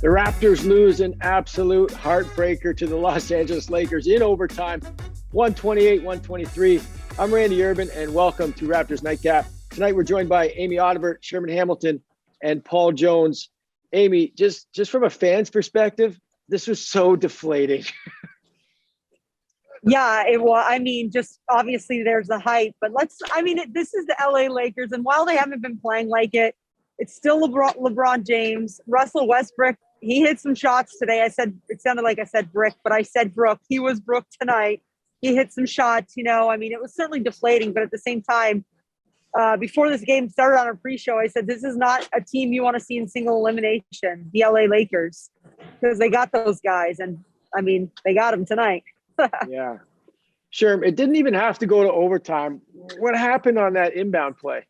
The Raptors lose an absolute heartbreaker to the Los Angeles Lakers in overtime, 128-123. I'm Randy Urban, and welcome to Raptors Night Cap. Tonight we're joined by Amy Audibert, Sherman Hamilton, and Paul Jones. Amy, just from a fan's perspective, this was so deflating. Yeah, it was. I mean, just obviously there's the hype, but this is the LA Lakers, and while they haven't been playing like it, it's still LeBron James. Russell Westbrook, he hit some shots today. It sounded like I said Brick, but I said Brook. He was Brook tonight. He hit some shots, it was certainly deflating, but at the same time, before this game started on our pre-show, I said, this is not a team you want to see in single elimination, the LA Lakers, because they got those guys, and they got them tonight. Yeah. Sure. It didn't even have to go to overtime. What happened on that inbound play?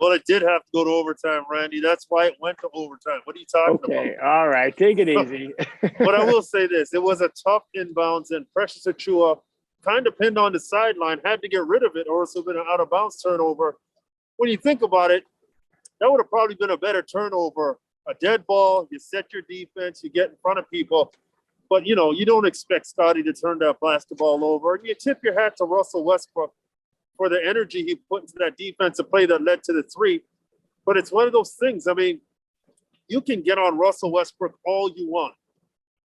Well, it did have to go to overtime, Randy. That's why it went to overtime. What are you talking about? Okay, all right. Take it easy. But I will say this. It was a tough inbounds, and Precious Achiuwa kind of pinned on the sideline, had to get rid of it, or it would have been an out-of-bounds turnover. When you think about it, that would have probably been a better turnover. A dead ball, you set your defense, you get in front of people. But, you don't expect Scottie to turn that basketball over. And you tip your hat to Russell Westbrook for the energy he put into that defensive play that led to the three. But it's one of those things. You can get on Russell Westbrook all you want.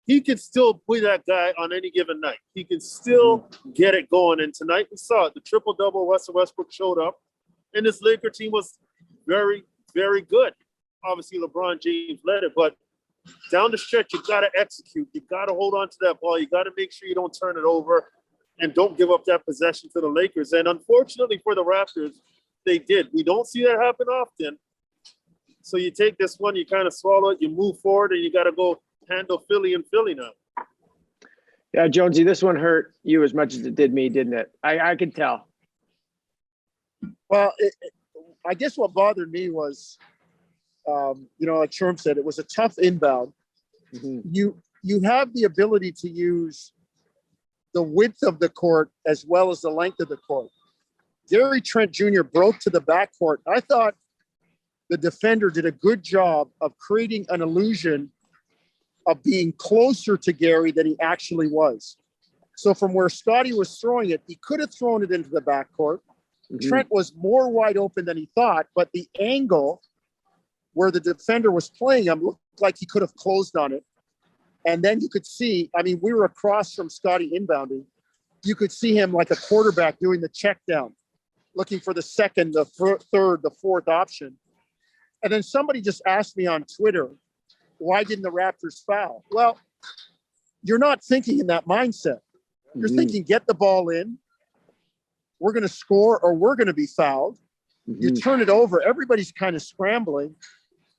He can still play that guy on any given night. He can still get it going. And tonight we saw it. The triple-double Russell Westbrook showed up. And this Laker team was very, very good. Obviously, LeBron James led it. But down the stretch, you got to execute. You got to hold on to that ball. You got to make sure you don't turn it over and don't give up that possession to the Lakers. And unfortunately for the Raptors, they did. We don't see that happen often. So you take this one, you kind of swallow it, you move forward, and you got to go handle Philly and Philly now. Yeah, Jonesy, this one hurt you as much as it did me, didn't it? I could tell. Well, I guess what bothered me was, like Sherm said, it was a tough inbound. Mm-hmm. You have the ability to use the width of the court as well as the length of the court. Gary Trent Jr. broke to the backcourt. I thought the defender did a good job of creating an illusion of being closer to Gary than he actually was. So from where Scottie was throwing it, he could have thrown it into the backcourt. Mm-hmm. Trent was more wide open than he thought, but the angle where the defender was playing him looked like he could have closed on it. And then you could see, we were across from Scottie inbounding. You could see him like a quarterback doing the check down, looking for the second, the third, the fourth option. And then somebody just asked me on Twitter, why didn't the Raptors foul? Well, you're not thinking in that mindset. You're thinking, get the ball in. We're going to score or we're going to be fouled. Mm-hmm. You turn it over. Everybody's kind of scrambling.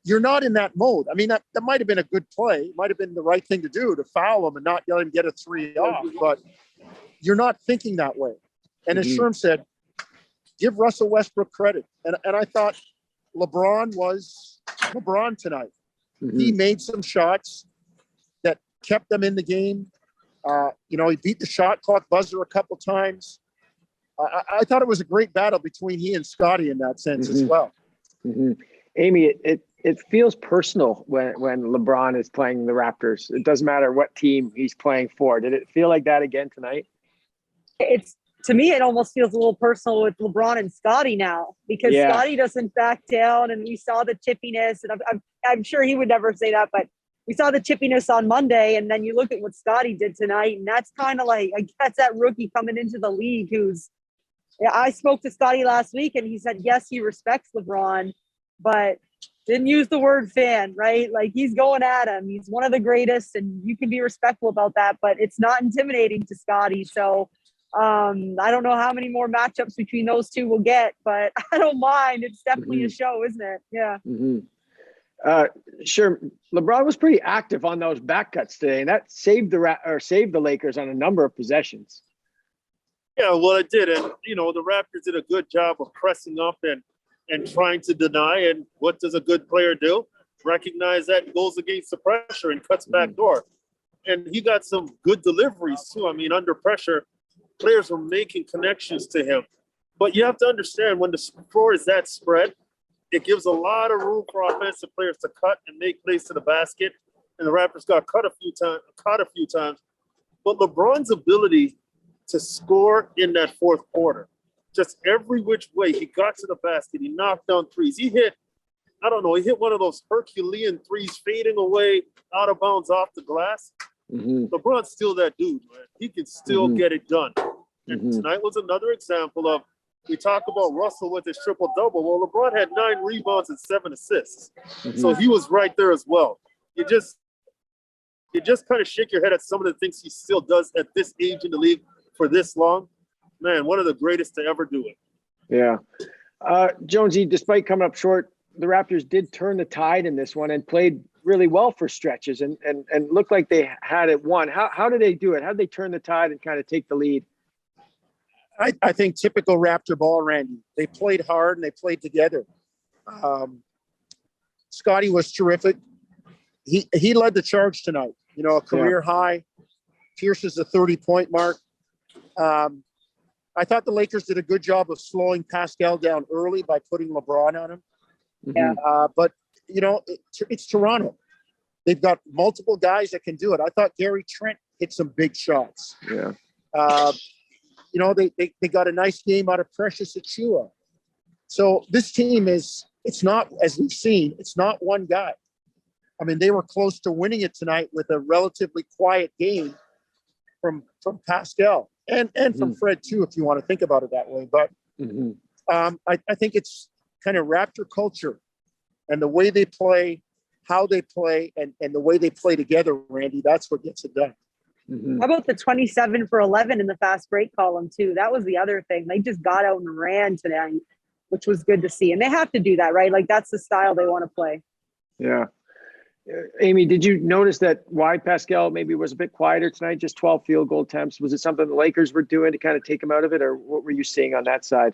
You're not in that mode. That might have been a good play. It might have been the right thing to do to foul him and not let him get a three off. But you're not thinking that way. And as Sherm said, give Russell Westbrook credit. And I thought LeBron was LeBron tonight. Mm-hmm. He made some shots that kept them in the game. He beat the shot clock buzzer a couple times. I thought it was a great battle between he and Scottie in that sense as well. Mm-hmm. Amy, it feels personal when LeBron is playing the Raptors. It doesn't matter what team he's playing for. Did it feel like that again tonight? To me, it almost feels a little personal with LeBron and Scottie now, because Scottie doesn't back down, and we saw the chippiness, and I'm sure he would never say that, but we saw the chippiness on Monday, and then you look at what Scottie did tonight, and that's kind of like, I guess, that rookie coming into the league I spoke to Scottie last week, and he said, yes, he respects LeBron, but didn't use the word fan, right? Like, he's going at him. He's one of the greatest, and you can be respectful about that, but it's not intimidating to Scottie. So I don't know how many more matchups between those two we'll get, but I don't mind. It's definitely a show, isn't it? Yeah. Mm-hmm. Sure. LeBron was pretty active on those back cuts today, and that saved the Lakers on a number of possessions. Yeah, well, it did. And, the Raptors did a good job of pressing up and trying to deny. And what does a good player do? Recognize that, goes against the pressure and cuts back door. And he got some good deliveries, too. Under pressure, players were making connections to him. But you have to understand, when the floor is that spread, it gives a lot of room for offensive players to cut and make plays to the basket. And the Raptors got caught a few times. But LeBron's ability to score in that fourth quarter, just every which way, he got to the basket, he knocked down threes. He hit one of those Herculean threes fading away out of bounds off the glass. LeBron's still that dude, man. He can still get it done. And tonight was another example of, we talk about Russell with his triple-double. Well, LeBron had 9 rebounds and 7 assists. So he was right there as well. You just kind of shake your head at some of the things he still does at this age in the league for this long. Man, one of the greatest to ever do it. Yeah. Jonesy, despite coming up short, the Raptors did turn the tide in this one and played really well for stretches and looked like they had it won. How did they do it? How did they turn the tide and kind of take the lead? I think typical Raptor ball, Randy. They played hard and they played together. Scottie was terrific. He led the charge tonight. A career high. Pierces the 30-point mark. I thought the Lakers did a good job of slowing Pascal down early by putting LeBron on him. Yeah. But it's Toronto. They've got multiple guys that can do it. I thought Gary Trent hit some big shots. Yeah. They got a nice game out of Precious Achiuwa. So this team it's not, as we've seen, it's not one guy. I mean, they were close to winning it tonight with a relatively quiet game from Pascal and from Fred too, if you want to think about it that way. But I think it's kind of Raptor culture and the way they play, how they play, and the way they play together, Randy, that's what gets it done. How about the 27 for 11 in the fast break column too? That was the other thing. They just got out and ran tonight, which was good to see. And they have to do that, right? Like that's the style they want to play. Yeah. Amy, did you notice that why Pascal maybe was a bit quieter tonight? Just 12 field goal attempts. Was it something the Lakers were doing to kind of take him out of it, or what were you seeing on that side?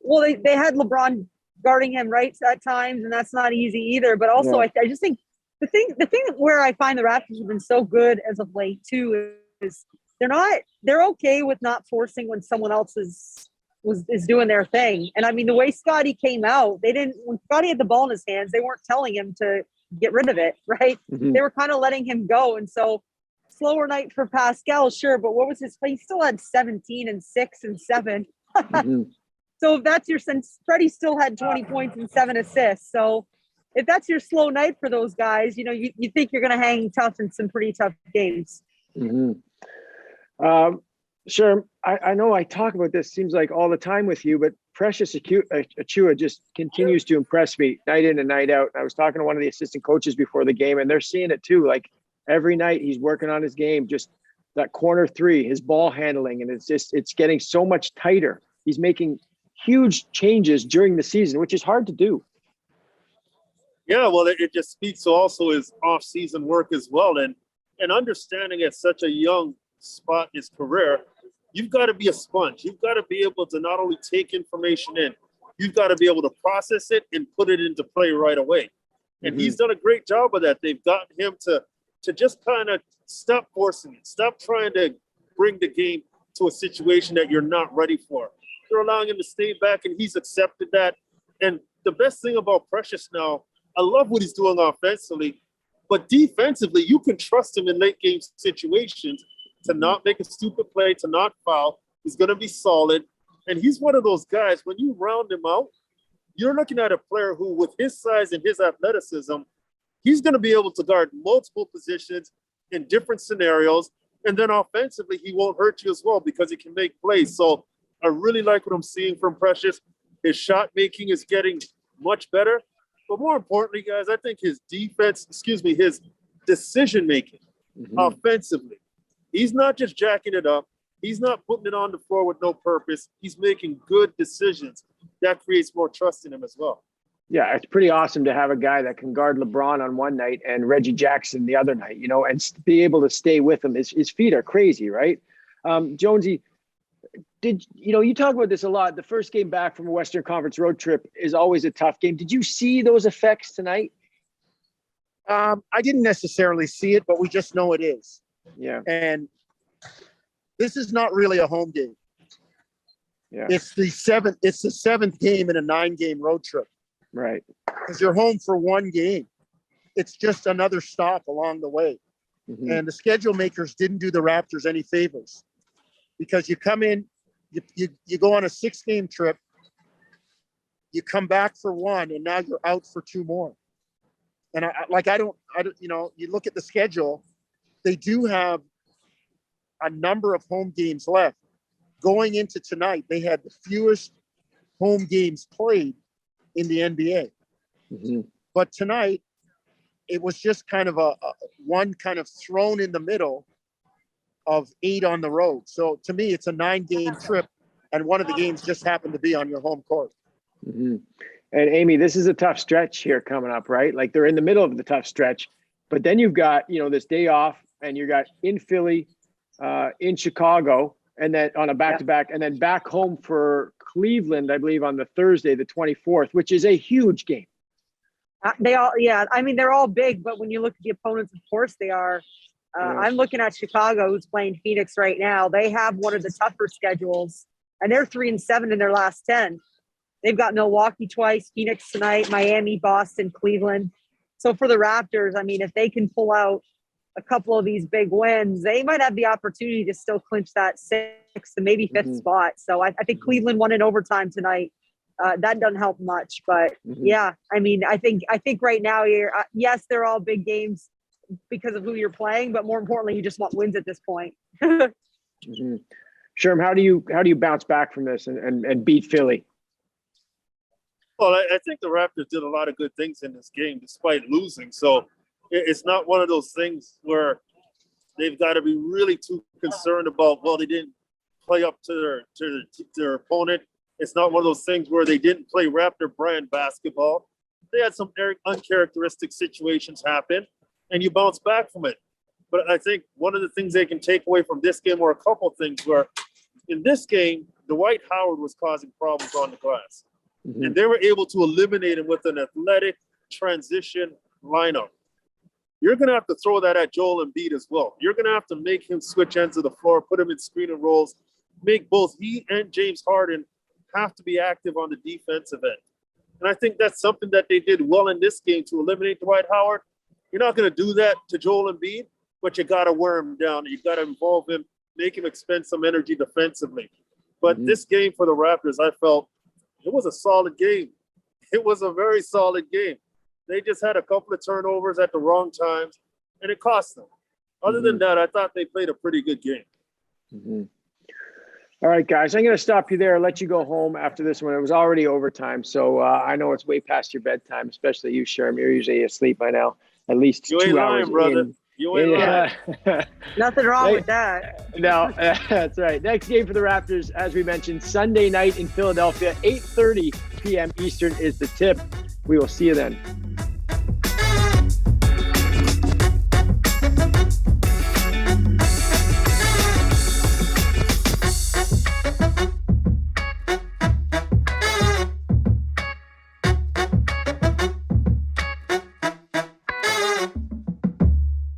Well, they had LeBron guarding him right at times, and that's not easy either. But also, I just think the thing where I find the Raptors have been so good as of late too is they're okay with not forcing when someone else is doing their thing. And I mean, the way Scottie came out, when Scottie had the ball in his hands, they weren't telling him to get rid of it, right? They were kind of letting him go. And so slower night for Pascal, sure, but what was his play? He still had 17 and 6 and 7. So if that's your sense, Freddie still had 20 points and 7 assists. So if that's your slow night for those guys, you think you're going to hang tough in some pretty tough games. Sure. I know I talk about this, seems like all the time with you, but Precious Achiuwa just continues to impress me night in and night out. I was talking to one of the assistant coaches before the game, and they're seeing it too. Like every night he's working on his game, just that corner three, his ball handling, and it's getting so much tighter. He's making huge changes during the season, which is hard to do. Yeah, well, it just speaks to also his off-season work as well. And understanding at such a young spot in his career, you've got to be a sponge. You've got to be able to not only take information in, you've got to be able to process it and put it into play right away. And he's done a great job of that. They've gotten him to just kind of stop forcing it, stop trying to bring the game to a situation that you're not ready for. They're allowing him to stay back, and he's accepted that. And the best thing about Precious now, I love what he's doing offensively, but defensively, you can trust him in late game situations to not make a stupid play, to not foul. He's going to be solid. And he's one of those guys, when you round him out, you're looking at a player who, with his size and his athleticism, he's going to be able to guard multiple positions in different scenarios. And then offensively, he won't hurt you as well because he can make plays. So I really like what I'm seeing from Precious. His shot making is getting much better. But more importantly, guys, I think his his decision making offensively. He's not just jacking it up. He's not putting it on the floor with no purpose. He's making good decisions. That creates more trust in him as well. Yeah, it's pretty awesome to have a guy that can guard LeBron on one night and Reggie Jackson the other night, and be able to stay with him. His feet are crazy, right? Jonesy, you talk about this a lot. The first game back from a Western Conference road trip is always a tough game. Did you see those effects tonight? I didn't necessarily see it, but we just know it is. Yeah. And this is not really a home game. Yeah. It's the seventh game in a 9-game road trip. Right. Because you're home for one game. It's just another stop along the way. Mm-hmm. And the schedule makers didn't do the Raptors any favors, because you come in, you go on a 6-game trip, you come back for one, and now you're out for 2 more. And I don't, you know, you look at the schedule, they do have a number of home games left. Going into tonight, they had the fewest home games played in the NBA. Mm-hmm. But tonight, it was just kind of a one kind of thrown in the middle of 8 on the road. So to me, it's a 9-game trip, and one of the games just happened to be on your home court. Mm-hmm. And Amy, this is a tough stretch here coming up, right? Like, they're in the middle of the tough stretch, but then you've got, you know, this day off, and you got in Philly, in Chicago, and then on a back-to-back, and then back home for Cleveland, I believe, on the Thursday, the 24th, which is a huge game. They all, yeah. I mean, they're all big, but when you look at the opponents, of course they are. I'm looking at Chicago, who's playing Phoenix right now. They have one of the tougher schedules, and they're 3-7 in their last 10. They've got Milwaukee twice, Phoenix tonight, Miami, Boston, Cleveland. So for the Raptors, I mean, if they can pull out a couple of these big wins, they might have the opportunity to still clinch that 6th to maybe 5th spot. So I think Cleveland won in overtime tonight. That doesn't help much, but yeah, I mean, I think right now yes, they're all big games because of who you're playing, but more importantly, you just want wins at this point. Sherm, how do you bounce back from this and beat Philly? Well, I think the Raptors did a lot of good things in this game despite losing. So it's not one of those things where they've got to be really too concerned about, well, they didn't play up to their opponent. It's not one of those things where they didn't play Raptor brand basketball. They had some uncharacteristic situations happen, and you bounce back from it. But I think one of the things they can take away from this game, or a couple of things, where in this game, Dwight Howard was causing problems on the glass. And they were able to eliminate him with an athletic transition lineup. You're going to have to throw that at Joel Embiid as well. You're going to have to make him switch ends of the floor, put him in screen and rolls, make both he and James Harden have to be active on the defensive end. And I think that's something that they did well in this game to eliminate Dwight Howard. You're not going to do that to Joel Embiid, but you got to wear him down. You got to involve him, make him expend some energy defensively. But this game for the Raptors, I felt it was a solid game. It was a very solid game. They just had a couple of turnovers at the wrong times, and it cost them. Other than that, I thought they played a pretty good game. All right, guys, I'm going to stop you there, let you go home after this one. It was already overtime, so I know it's way past your bedtime, especially you, Sherm. You're usually asleep by now, at least 2 hours lying, brother. in. You ain't lying. Nothing wrong with that. No, that's right. Next game for the Raptors, as we mentioned, Sunday night in Philadelphia, 8:30 p.m. Eastern is the tip. We will see you then.